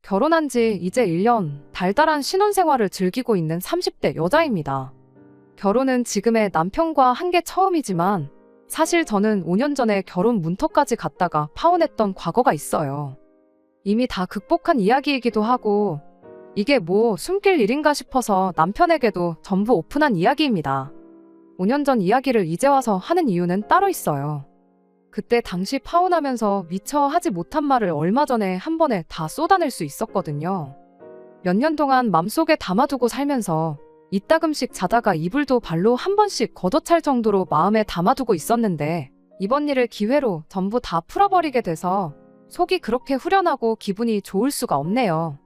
결혼한 지 이제 1년, 달달한 신혼생활을 즐기고 있는 30대 여자입니다. 결혼은 지금의 남편과 한 게 처음이지만 사실 저는 5년 전에 결혼 문턱까지 갔다가 파혼했던 과거가 있어요. 이미 다 극복한 이야기이기도 하고 이게 뭐 숨길 일인가 싶어서 남편에게도 전부 오픈한 이야기입니다. 5년 전 이야기를 이제 와서 하는 이유는 따로 있어요. 그때 당시 파혼하면서 미처 하지 못한 말을 얼마 전에 한 번에 다 쏟아낼 수 있었거든요. 몇 년 동안 맘속에 담아두고 살면서 이따금씩 자다가 이불도 발로 한 번씩 걷어찰 정도로 마음에 담아두고 있었는데 이번 일을 기회로 전부 다 풀어버리게 돼서 속이 그렇게 후련하고 기분이 좋을 수가 없네요.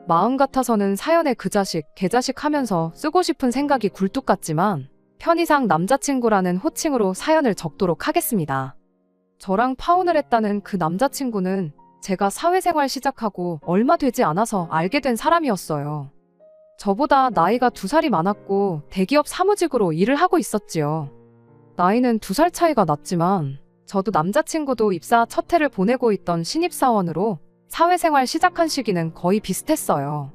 마음 같아서는 사연에 그 자식, 개자식 하면서 쓰고 싶은 생각이 굴뚝 같지만 편의상 남자친구라는 호칭으로 사연을 적도록 하겠습니다. 저랑 파혼을 했다는 그 남자친구는 제가 사회생활 시작하고 얼마 되지 않아서 알게 된 사람이었어요. 저보다 나이가 2살이 많았고 대기업 사무직으로 일을 하고 있었지요. 나이는 2살 차이가 났지만 저도 남자친구도 입사 첫 해를 보내고 있던 신입사원으로 사회생활 시작한 시기는 거의 비슷했어요.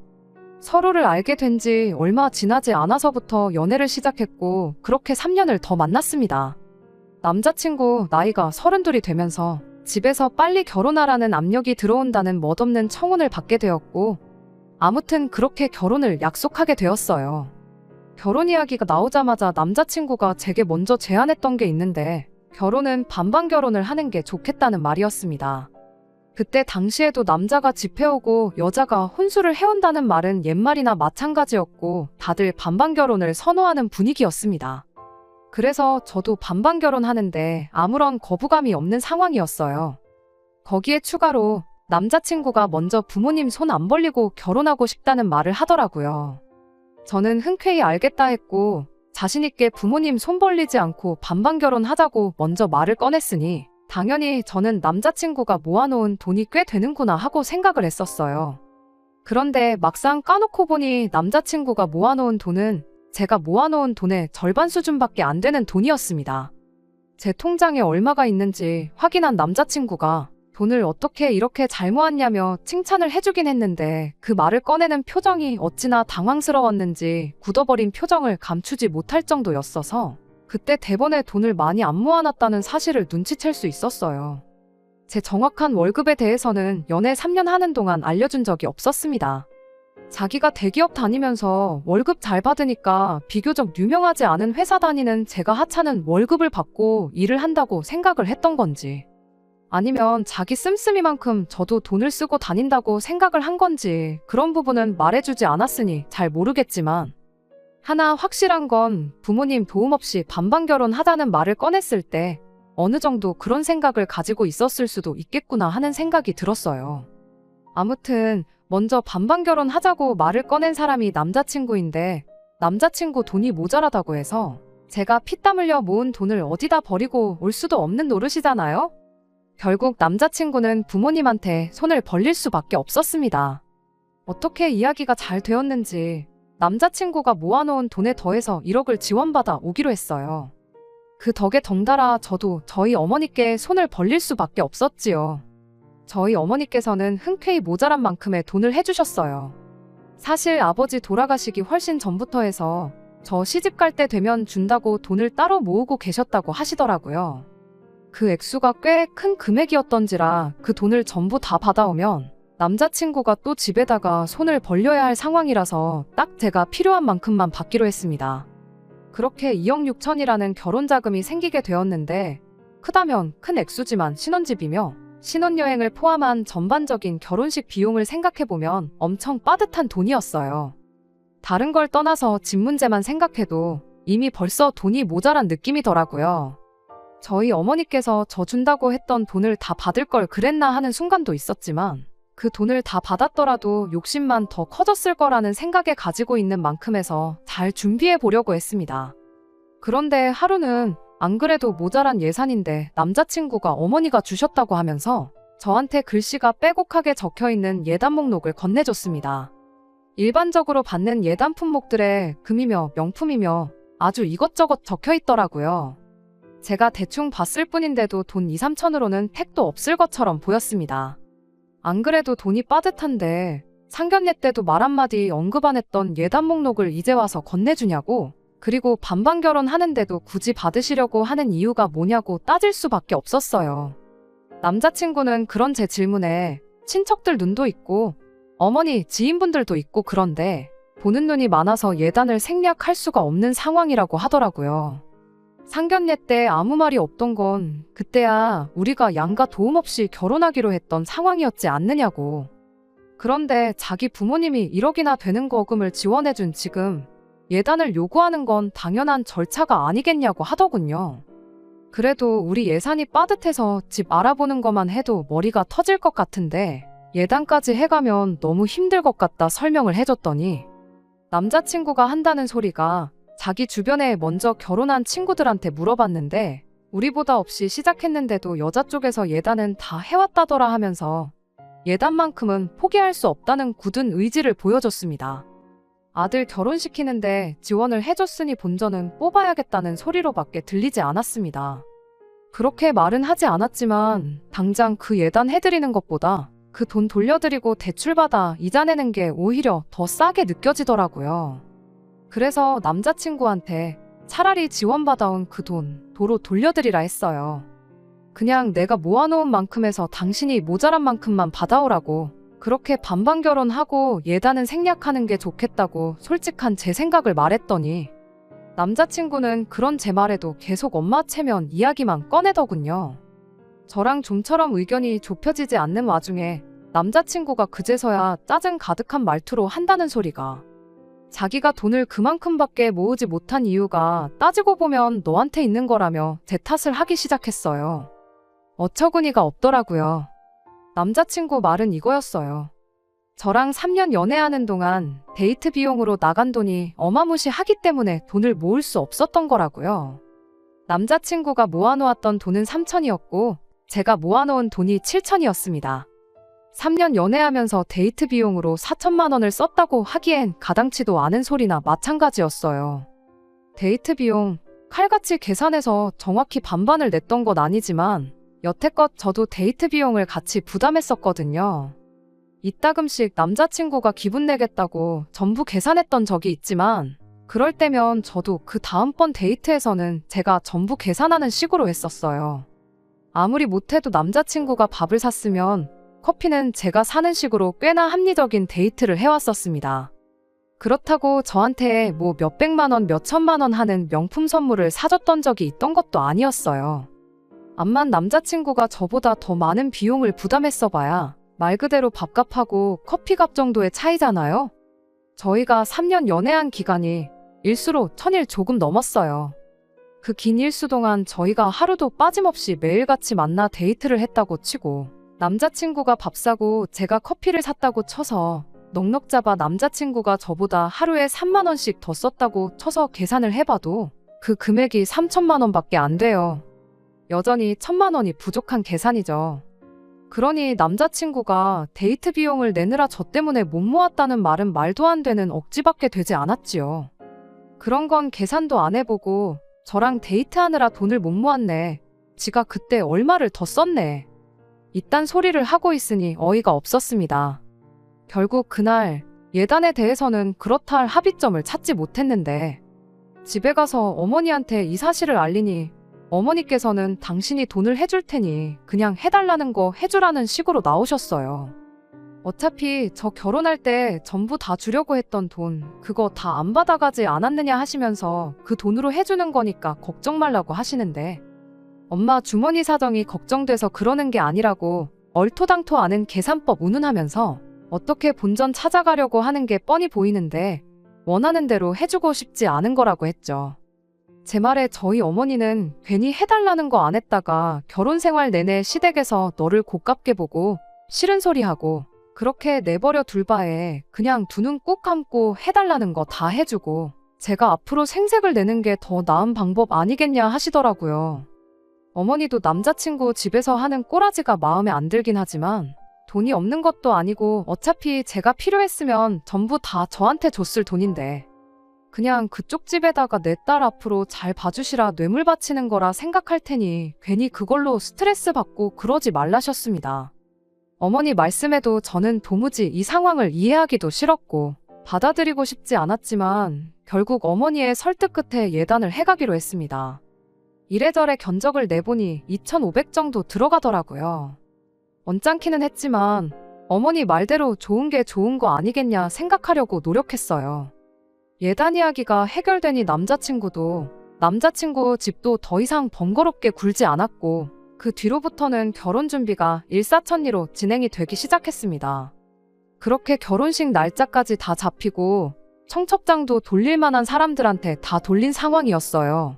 서로를 알게 된 지 얼마 지나지 않아서부터 연애를 시작했고 그렇게 3년을 더 만났습니다. 남자친구 나이가 32이 되면서 집에서 빨리 결혼하라는 압력이 들어온다는 멋없는 청혼을 받게 되었고 아무튼 그렇게 결혼을 약속하게 되었어요. 결혼 이야기가 나오자마자 남자친구가 제게 먼저 제안했던 게 있는데 결혼은 반반 결혼을 하는 게 좋겠다는 말이었습니다. 그때 당시에도 남자가 집 해오고 여자가 혼수를 해온다는 말은 옛말이나 마찬가지였고 다들 반반 결혼을 선호하는 분위기였습니다. 그래서 저도 반반 결혼하는데 아무런 거부감이 없는 상황이었어요. 거기에 추가로 남자친구가 먼저 부모님 손 안 벌리고 결혼하고 싶다는 말을 하더라고요. 저는 흔쾌히 알겠다 했고 자신있게 부모님 손 벌리지 않고 반반 결혼하자고 먼저 말을 꺼냈으니 당연히 저는 남자친구가 모아놓은 돈이 꽤 되는구나 하고 생각을 했었어요. 그런데 막상 까놓고 보니 남자친구가 모아놓은 돈은 제가 모아놓은 돈의 절반 수준밖에 안 되는 돈이었습니다. 제 통장에 얼마가 있는지 확인한 남자친구가 돈을 어떻게 이렇게 잘 모았냐며 칭찬을 해주긴 했는데 그 말을 꺼내는 표정이 어찌나 당황스러웠는지 굳어버린 표정을 감추지 못할 정도였어서 그때 대번에 돈을 많이 안 모아놨다는 사실을 눈치챌 수 있었어요. 제 정확한 월급에 대해서는 연애 3년 하는 동안 알려준 적이 없었습니다. 자기가 대기업 다니면서 월급 잘 받으니까 비교적 유명하지 않은 회사 다니는 제가 하찮은 월급을 받고 일을 한다고 생각을 했던 건지 아니면 자기 씀씀이만큼 저도 돈을 쓰고 다닌다고 생각을 한 건지 그런 부분은 말해주지 않았으니 잘 모르겠지만 하나 확실한 건 부모님 도움 없이 반반 결혼하자는 말을 꺼냈을 때 어느 정도 그런 생각을 가지고 있었을 수도 있겠구나 하는 생각이 들었어요. 아무튼 먼저 반반 결혼하자고 말을 꺼낸 사람이 남자친구인데 남자친구 돈이 모자라다고 해서 제가 피땀 흘려 모은 돈을 어디다 버리고 올 수도 없는 노릇이잖아요? 결국 남자친구는 부모님한테 손을 벌릴 수밖에 없었습니다. 어떻게 이야기가 잘 되었는지 남자친구가 모아놓은 돈에 더해서 1억을 지원받아 오기로 했어요. 그 덕에 덩달아 저도 저희 어머니께 손을 벌릴 수밖에 없었지요. 저희 어머니께서는 흔쾌히 모자란 만큼의 돈을 해주셨어요. 사실 아버지 돌아가시기 훨씬 전부터 해서 저 시집 갈 때 되면 준다고 돈을 따로 모으고 계셨다고 하시더라고요. 그 액수가 꽤 큰 금액이었던지라 그 돈을 전부 다 받아오면 남자친구가 또 집에다가 손을 벌려야 할 상황이라서 딱 제가 필요한 만큼만 받기로 했습니다. 그렇게 2억 6천이라는 결혼 자금이 생기게 되었는데 크다면 큰 액수지만 신혼집이며 신혼여행을 포함한 전반적인 결혼식 비용을 생각해보면 엄청 빠듯한 돈이었어요. 다른 걸 떠나서 집 문제만 생각해도 이미 벌써 돈이 모자란 느낌이더라고요. 저희 어머니께서 저 준다고 했던 돈을 다 받을 걸 그랬나 하는 순간도 있었지만 그 돈을 다 받았더라도 욕심만 더 커졌을 거라는 생각에 가지고 있는 만큼에서 잘 준비해 보려고 했습니다. 그런데 하루는 안 그래도 모자란 예산인데 남자친구가 어머니가 주셨다고 하면서 저한테 글씨가 빼곡하게 적혀있는 예단 목록을 건네줬습니다. 일반적으로 받는 예단 품목들에 금이며 명품이며 아주 이것저것 적혀있더라고요. 제가 대충 봤을 뿐인데도 돈 2, 3천으로는 택도 없을 것처럼 보였습니다. 안 그래도 돈이 빠듯한데 상견례 때도 말 한마디 언급 안 했던 예단 목록을 이제 와서 건네주냐고. 그리고 반반 결혼하는데도 굳이 받으시려고 하는 이유가 뭐냐고 따질 수밖에 없었어요. 남자친구는 그런 제 질문에 친척들 눈도 있고 어머니 지인분들도 있고 그런데 보는 눈이 많아서 예단을 생략할 수가 없는 상황이라고 하더라고요. 상견례 때 아무 말이 없던 건 그때야 우리가 양가 도움 없이 결혼하기로 했던 상황이었지 않느냐고. 그런데 자기 부모님이 1억이나 되는 거금을 지원해준 지금 예단을 요구하는 건 당연한 절차가 아니겠냐고 하더군요. 그래도 우리 예산이 빠듯해서 집 알아보는 것만 해도 머리가 터질 것 같은데 예단까지 해가면 너무 힘들 것 같다 설명을 해줬더니 남자친구가 한다는 소리가 자기 주변에 먼저 결혼한 친구들한테 물어봤는데 우리보다 없이 시작했는데도 여자 쪽에서 예단은 다 해왔다더라 하면서 예단만큼은 포기할 수 없다는 굳은 의지를 보여줬습니다. 아들 결혼시키는데 지원을 해줬으니 본전은 뽑아야겠다는 소리로밖에 들리지 않았습니다. 그렇게 말은 하지 않았지만 당장 그 예단 해드리는 것보다 그 돈 돌려드리고 대출받아 이자 내는 게 오히려 더 싸게 느껴지더라고요. 그래서 남자친구한테 차라리 지원받아온 그 돈 도로 돌려드리라 했어요. 그냥 내가 모아놓은 만큼에서 당신이 모자란 만큼만 받아오라고. 그렇게 반반 결혼하고 예단은 생략하는 게 좋겠다고 솔직한 제 생각을 말했더니 남자친구는 그런 제 말에도 계속 엄마 체면 이야기만 꺼내더군요. 저랑 좀처럼 의견이 좁혀지지 않는 와중에 남자친구가 그제서야 짜증 가득한 말투로 한다는 소리가 자기가 돈을 그만큼밖에 모으지 못한 이유가 따지고 보면 너한테 있는 거라며 제 탓을 하기 시작했어요. 어처구니가 없더라고요. 남자친구 말은 이거였어요. 저랑 3년 연애하는 동안 데이트 비용으로 나간 돈이 어마무시하기 때문에 돈을 모을 수 없었던 거라고요. 남자친구가 모아놓았던 돈은 3천이었고 제가 모아놓은 돈이 7천이었습니다. 3년 연애하면서 데이트 비용으로 4천만 원을 썼다고 하기엔 가당치도 않은 소리나 마찬가지였어요. 데이트 비용, 칼같이 계산해서 정확히 반반을 냈던 건 아니지만 여태껏 저도 데이트 비용을 같이 부담했었거든요. 이따금씩 남자친구가 기분 내겠다고 전부 계산했던 적이 있지만 그럴 때면 저도 그 다음번 데이트에서는 제가 전부 계산하는 식으로 했었어요. 아무리 못해도 남자친구가 밥을 샀으면 커피는 제가 사는 식으로 꽤나 합리적인 데이트를 해왔었습니다. 그렇다고 저한테 뭐 몇백만 원, 몇천만 원 하는 명품 선물을 사줬던 적이 있던 것도 아니었어요. 암만 남자친구가 저보다 더 많은 비용을 부담했어 봐야 말 그대로 밥값하고 커피값 정도의 차이잖아요. 저희가 3년 연애한 기간이 일수로 1000일 조금 넘었어요. 그 긴 일수 동안 저희가 하루도 빠짐없이 매일같이 만나 데이트를 했다고 치고 남자친구가 밥 사고 제가 커피를 샀다고 쳐서 넉넉 잡아 남자친구가 저보다 하루에 3만 원씩 더 썼다고 쳐서 계산을 해봐도 그 금액이 3천만 원밖에 안 돼요. 여전히 1000만 원이 부족한 계산이죠. 그러니 남자친구가 데이트 비용을 내느라 저 때문에 못 모았다는 말은 말도 안 되는 억지밖에 되지 않았지요. 그런 건 계산도 안 해보고 저랑 데이트하느라 돈을 못 모았네. 지가 그때 얼마를 더 썼네. 이딴 소리를 하고 있으니 어이가 없었습니다. 결국 그날 예단에 대해서는 그렇다 할 합의점을 찾지 못했는데 집에 가서 어머니한테 이 사실을 알리니 어머니께서는 당신이 돈을 해줄 테니 그냥 해달라는 거 해주라는 식으로 나오셨어요. 어차피 저 결혼할 때 전부 다 주려고 했던 돈 그거 다 안 받아가지 않았느냐 하시면서 그 돈으로 해주는 거니까 걱정 말라고 하시는데 엄마 주머니 사정이 걱정돼서 그러는 게 아니라고 얼토당토 않은 계산법 운운하면서 어떻게 본전 찾아가려고 하는 게 뻔히 보이는데 원하는 대로 해주고 싶지 않은 거라고 했죠. 제 말에 저희 어머니는 괜히 해달라는 거 안 했다가 결혼 생활 내내 시댁에서 너를 고깝게 보고 싫은 소리 하고 그렇게 내버려 둘 바에 그냥 두 눈 꾹 감고 해달라는 거 다 해주고 제가 앞으로 생색을 내는 게 더 나은 방법 아니겠냐 하시더라고요. 어머니도 남자친구 집에서 하는 꼬라지가 마음에 안 들긴 하지만 돈이 없는 것도 아니고 어차피 제가 필요했으면 전부 다 저한테 줬을 돈인데 그냥 그쪽 집에다가 내 딸 앞으로 잘 봐주시라 뇌물 바치는 거라 생각할 테니 괜히 그걸로 스트레스 받고 그러지 말라셨습니다. 어머니 말씀에도 저는 도무지 이 상황을 이해하기도 싫었고 받아들이고 싶지 않았지만 결국 어머니의 설득 끝에 예단을 해가기로 했습니다. 이래저래 견적을 내보니 2,500 정도 들어가더라고요. 언짢기는 했지만 어머니 말대로 좋은 게 좋은 거 아니겠냐 생각하려고 노력했어요. 예단 이야기가 해결되니 남자친구 집도 더 이상 번거롭게 굴지 않았고 그 뒤로부터는 결혼 준비가 일사천리로 진행이 되기 시작했습니다. 그렇게 결혼식 날짜까지 다 잡히고 청첩장도 돌릴 만한 사람들한테 다 돌린 상황이었어요.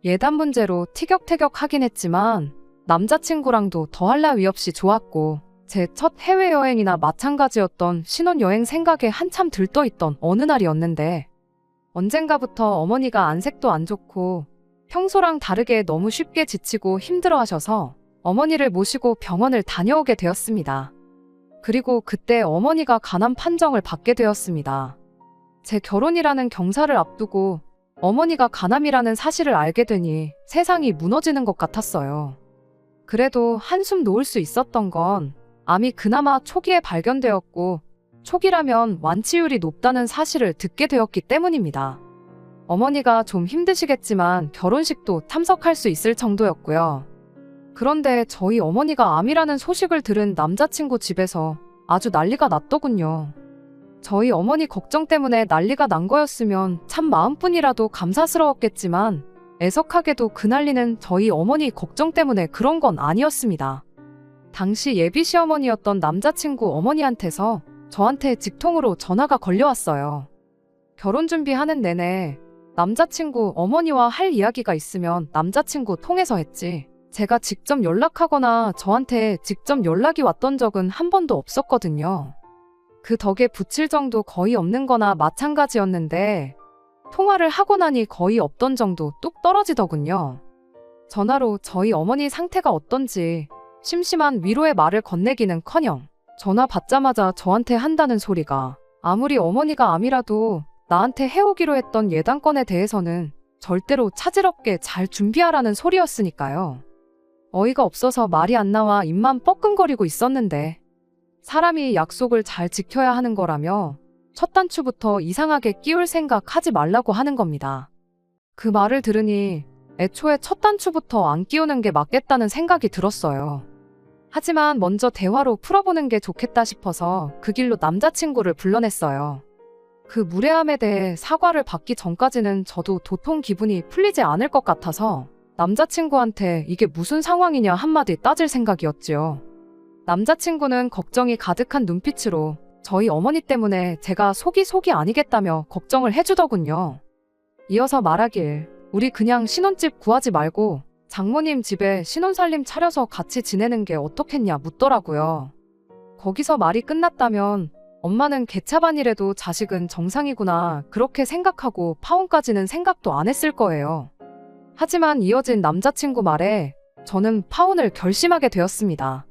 예단 문제로 티격태격 하긴 했지만 남자친구랑도 더할 나위 없이 좋았고 제 첫 해외여행이나 마찬가지였던 신혼여행 생각에 한참 들떠있던 어느 날이었는데 언젠가부터 어머니가 안색도 안 좋고 평소랑 다르게 너무 쉽게 지치고 힘들어하셔서 어머니를 모시고 병원을 다녀오게 되었습니다. 그리고 그때 어머니가 간암 판정을 받게 되었습니다. 제 결혼이라는 경사를 앞두고 어머니가 간암이라는 사실을 알게 되니 세상이 무너지는 것 같았어요. 그래도 한숨 놓을 수 있었던 건 암이 그나마 초기에 발견되었고 초기라면 완치율이 높다는 사실을 듣게 되었기 때문입니다. 어머니가 좀 힘드시겠지만 결혼식도 참석할 수 있을 정도였고요. 그런데 저희 어머니가 암이라는 소식을 들은 남자친구 집에서 아주 난리가 났더군요. 저희 어머니 걱정 때문에 난리가 난 거였으면 참 마음뿐이라도 감사스러웠겠지만 애석하게도 그 난리는 저희 어머니 걱정 때문에 그런 건 아니었습니다. 당시 예비 시어머니였던 남자친구 어머니한테서 저한테 직통으로 전화가 걸려왔어요. 결혼 준비하는 내내 남자친구 어머니와 할 이야기가 있으면 남자친구 통해서 했지 제가 직접 연락하거나 저한테 직접 연락이 왔던 적은 한 번도 없었거든요. 그 덕에 붙일 정도 거의 없는 거나 마찬가지였는데 통화를 하고 나니 거의 없던 정도 뚝 떨어지더군요. 전화로 저희 어머니 상태가 어떤지 심심한 위로의 말을 건네기는커녕 전화 받자마자 저한테 한다는 소리가 아무리 어머니가 암이라도 나한테 해오기로 했던 예단건에 대해서는 절대로 차질없게 잘 준비하라는 소리였으니까요. 어이가 없어서 말이 안 나와 입만 뻐끔거리고 있었는데 사람이 약속을 잘 지켜야 하는 거라며 첫 단추부터 이상하게 끼울 생각 하지 말라고 하는 겁니다. 그 말을 들으니 애초에 첫 단추부터 안 끼우는 게 맞겠다는 생각이 들었어요. 하지만 먼저 대화로 풀어보는 게 좋겠다 싶어서 그 길로 남자친구를 불러냈어요. 그 무례함에 대해 사과를 받기 전까지는 저도 도통 기분이 풀리지 않을 것 같아서 남자친구한테 이게 무슨 상황이냐 한마디 따질 생각이었지요. 남자친구는 걱정이 가득한 눈빛으로 저희 어머니 때문에 제가 속이 아니겠다며 걱정을 해주더군요. 이어서 말하길 우리 그냥 신혼집 구하지 말고 장모님 집에 신혼살림 차려서 같이 지내는 게 어떻겠냐 묻더라고요. 거기서 말이 끝났다면 엄마는 개차반이라도 자식은 정상이구나 그렇게 생각하고 파혼까지는 생각도 안 했을 거예요. 하지만 이어진 남자친구 말에 저는 파혼을 결심하게 되었습니다.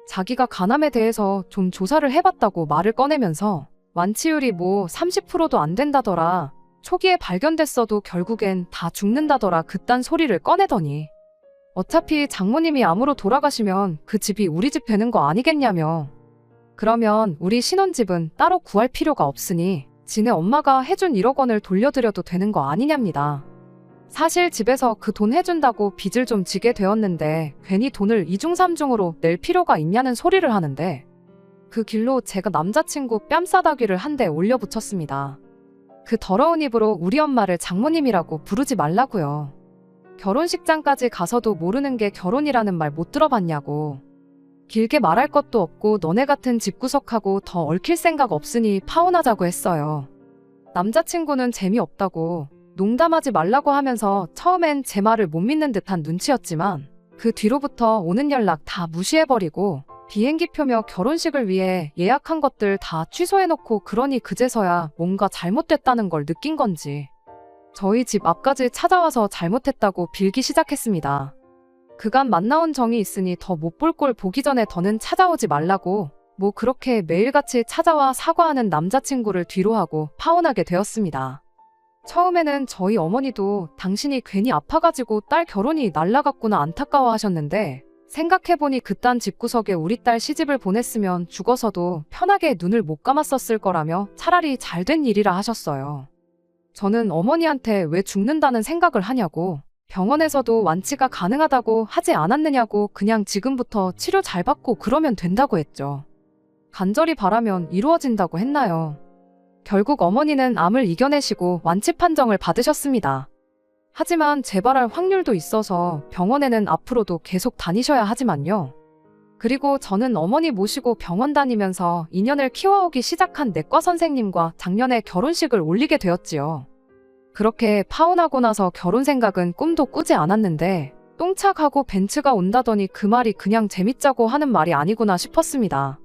자기가 간암에 대해서 좀 조사를 해봤다고 말을 꺼내면서 완치율이 뭐 30%도 안 된다더라. 초기에 발견됐어도 결국엔 다 죽는다더라 그딴 소리를 꺼내더니 어차피 장모님이 암으로 돌아가시면 그 집이 우리 집 되는 거 아니겠냐며 그러면 우리 신혼집은 따로 구할 필요가 없으니 지네 엄마가 해준 1억 원을 돌려드려도 되는 거 아니냐입니다. 사실 집에서 그 돈 해준다고 빚을 좀 지게 되었는데 괜히 돈을 이중삼중으로 낼 필요가 있냐는 소리를 하는데 그 길로 제가 남자친구 뺨싸다귀를 한 대 올려붙였습니다. 그 더러운 입으로 우리 엄마를 장모님이라고 부르지 말라고요. 결혼식장까지 가서도 모르는 게 결혼이라는 말 못 들어봤냐고. 길게 말할 것도 없고 너네 같은 집구석하고 더 얽힐 생각 없으니 파혼하자고 했어요. 남자친구는 재미없다고 농담하지 말라고 하면서 처음엔 제 말을 못 믿는 듯한 눈치였지만 그 뒤로부터 오는 연락 다 무시해버리고 비행기표며 결혼식을 위해 예약한 것들 다 취소해놓고 그러니 그제서야 뭔가 잘못됐다는 걸 느낀 건지 저희 집 앞까지 찾아와서 잘못했다고 빌기 시작했습니다. 그간 만나온 정이 있으니 더 못 볼 꼴 보기 전에 더는 찾아오지 말라고 뭐 그렇게 매일같이 찾아와 사과하는 남자친구를 뒤로하고 파혼하게 되었습니다. 처음에는 저희 어머니도 당신이 괜히 아파가지고 딸 결혼이 날라갔구나 안타까워하셨는데 생각해보니 그딴 집구석에 우리 딸 시집을 보냈으면 죽어서도 편하게 눈을 못 감았었을 거라며 차라리 잘된 일이라 하셨어요. 저는 어머니한테 왜 죽는다는 생각을 하냐고, 병원에서도 완치가 가능하다고 하지 않았느냐고 그냥 지금부터 치료 잘 받고 그러면 된다고 했죠. 간절히 바라면 이루어진다고 했나요? 결국 어머니는 암을 이겨내시고 완치 판정을 받으셨습니다. 하지만 재발할 확률도 있어서 병원에는 앞으로도 계속 다니셔야 하지만요. 그리고 저는 어머니 모시고 병원 다니면서 인연을 키워오기 시작한 내과 선생님과 작년에 결혼식을 올리게 되었지요. 그렇게 파혼하고 나서 결혼 생각은 꿈도 꾸지 않았는데 똥차가고 벤츠가 온다더니 그 말이 그냥 재밌자고 하는 말이 아니구나 싶었습니다.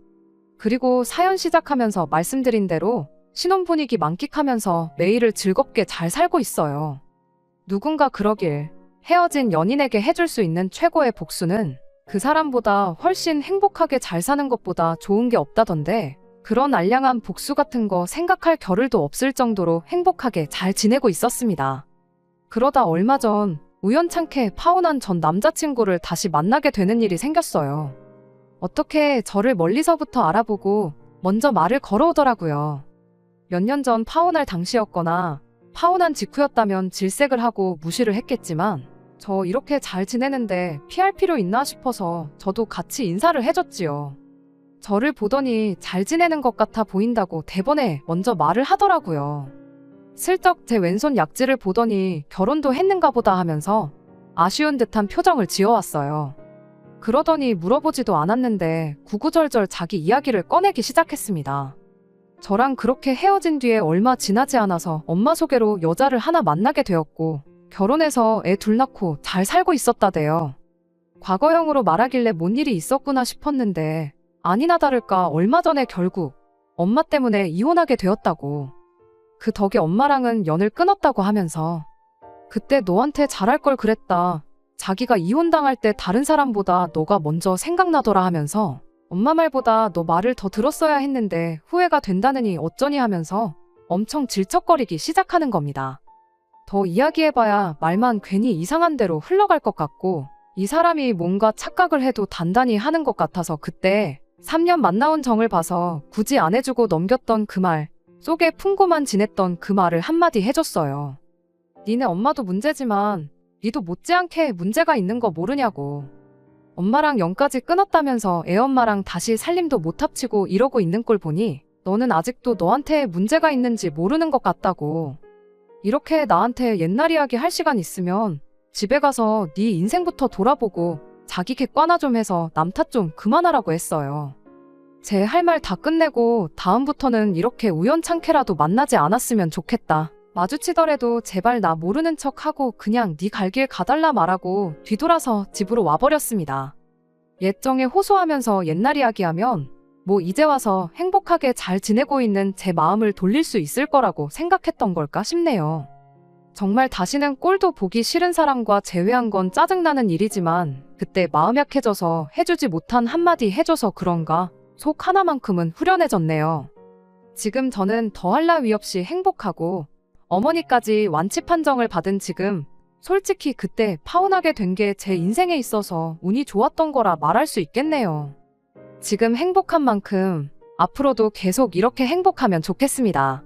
그리고 사연 시작하면서 말씀드린 대로 신혼 분위기 만끽하면서 매일을 즐겁게 잘 살고 있어요. 누군가 그러길 헤어진 연인에게 해줄 수 있는 최고의 복수는 그 사람보다 훨씬 행복하게 잘 사는 것보다 좋은 게 없다던데 그런 알량한 복수 같은 거 생각할 겨를도 없을 정도로 행복하게 잘 지내고 있었습니다. 그러다 얼마 전 우연찮게 파혼한 전 남자친구를 다시 만나게 되는 일이 생겼어요. 어떻게 저를 멀리서부터 알아보고 먼저 말을 걸어오더라고요. 몇 년 전 파혼할 당시였거나 파혼한 직후였다면 질색을 하고 무시를 했겠지만 저 이렇게 잘 지내는데 피할 필요 있나 싶어서 저도 같이 인사를 해줬지요. 저를 보더니 잘 지내는 것 같아 보인다고 대번에 먼저 말을 하더라고요. 슬쩍 제 왼손 약지를 보더니 결혼도 했는가 보다 하면서 아쉬운 듯한 표정을 지어왔어요. 그러더니 물어보지도 않았는데 구구절절 자기 이야기를 꺼내기 시작했습니다. 저랑 그렇게 헤어진 뒤에 얼마 지나지 않아서 엄마 소개로 여자를 하나 만나게 되었고 결혼해서 애 둘 낳고 잘 살고 있었다대요. 과거형으로 말하길래 뭔 일이 있었구나 싶었는데 아니나 다를까 얼마 전에 결국 엄마 때문에 이혼하게 되었다고. 그 덕에 엄마랑은 연을 끊었다고 하면서 그때 너한테 잘할 걸 그랬다. 자기가 이혼당할 때 다른 사람보다 너가 먼저 생각나더라 하면서 엄마 말보다 너 말을 더 들었어야 했는데 후회가 된다느니 어쩌니 하면서 엄청 질척거리기 시작하는 겁니다. 더 이야기해봐야 말만 괜히 이상한 대로 흘러갈 것 같고 이 사람이 뭔가 착각을 해도 단단히 하는 것 같아서 그때 3년 만나온 정을 봐서 굳이 안 해주고 넘겼던 그 말 속에 품고만 지냈던 그 말을 한마디 해줬어요. 니네 엄마도 문제지만 니도 못지않게 문제가 있는 거 모르냐고. 엄마랑 연까지 끊었다면서 애엄마랑 다시 살림도 못 합치고 이러고 있는 꼴 보니 너는 아직도 너한테 문제가 있는지 모르는 것 같다고. 이렇게 나한테 옛날 이야기 할 시간 있으면 집에 가서 네 인생부터 돌아보고 자기 객관화 좀 해서 남 탓 좀 그만하라고 했어요. 제 할 말 다 끝내고 다음부터는 이렇게 우연찮게라도 만나지 않았으면 좋겠다. 마주치더라도 제발 나 모르는 척하고 그냥 네 갈 길 가달라 말하고 뒤돌아서 집으로 와버렸습니다. 옛정에 호소하면서 옛날 이야기하면 뭐 이제 와서 행복하게 잘 지내고 있는 제 마음을 돌릴 수 있을 거라고 생각했던 걸까 싶네요. 정말 다시는 꼴도 보기 싫은 사람과 재회한 건 짜증나는 일이지만 그때 마음 약해져서 해주지 못한 한마디 해줘서 그런가 속 하나만큼은 후련해졌네요. 지금 저는 더할 나위 없이 행복하고 어머니까지 완치 판정을 받은 지금 솔직히 그때 파혼하게 된 게 제 인생에 있어서 운이 좋았던 거라 말할 수 있겠네요. 지금 행복한 만큼 앞으로도 계속 이렇게 행복하면 좋겠습니다.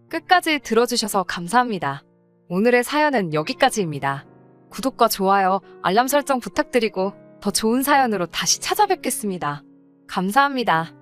끝까지 들어주셔서 감사합니다. 오늘의 사연은 여기까지입니다. 구독과 좋아요, 알람 설정 부탁드리고 더 좋은 사연으로 다시 찾아뵙겠습니다. 감사합니다.